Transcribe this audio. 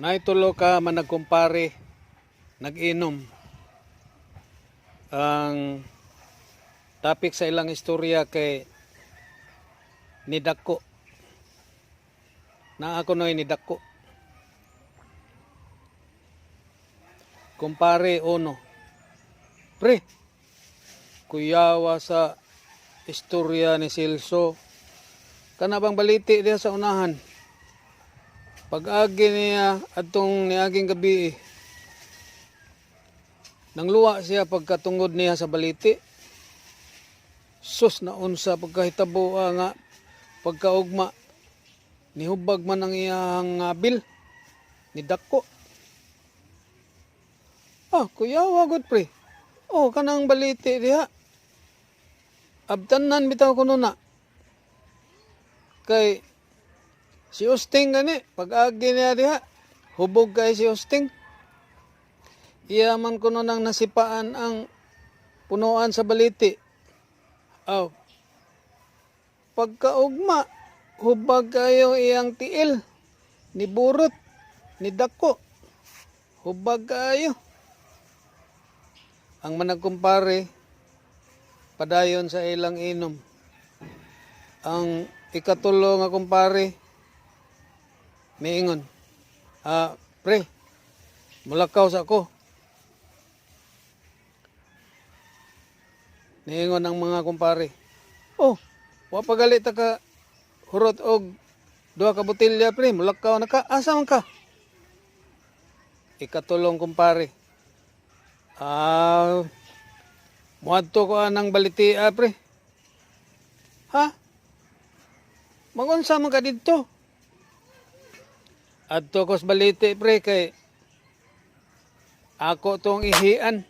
Naitulo ka man nagkumpare, nag-inom. Ang topic sa ilang istorya kay nidako. Na ako no'y nidako. Kumpare uno. Pre, kuyawa sa istorya ni Silso. Kana bang baliti diya sa unahan? Pag-agi niya atong niaging gabi, nangluwa siya pagkatungod niya sa baliti. Sus na unsa pagkahitabo nga pagkaugma nihubag man ang iyang bil ni dako. Kuyawa gud pre. Kanang baliti diha. Abtanan bitaw kuno na. Kay si Osting gani, pag-agi niya diha, hubog kay si Osting. Iya man kuno nang nasipaan ang punuan sa baliti. Pagkaugma, hubag kayo iyang tiil, ni burot, ni dako. Hubag kayo. Ang managkumpare, padayon sa ilang inom. Ang ikatulo nga kumpare, miingon, pre, mulakaw sa ako. Niingon ang mga kumpare, wapagalit ka hurot og 2 ka botelya pre, mulakaw na ka, asa man ka? Ikatulong kumpare, muadto ko anang baliti pre. Mangunsa man ka dito? Adto ko sa baliti pre kay ako tong ihian.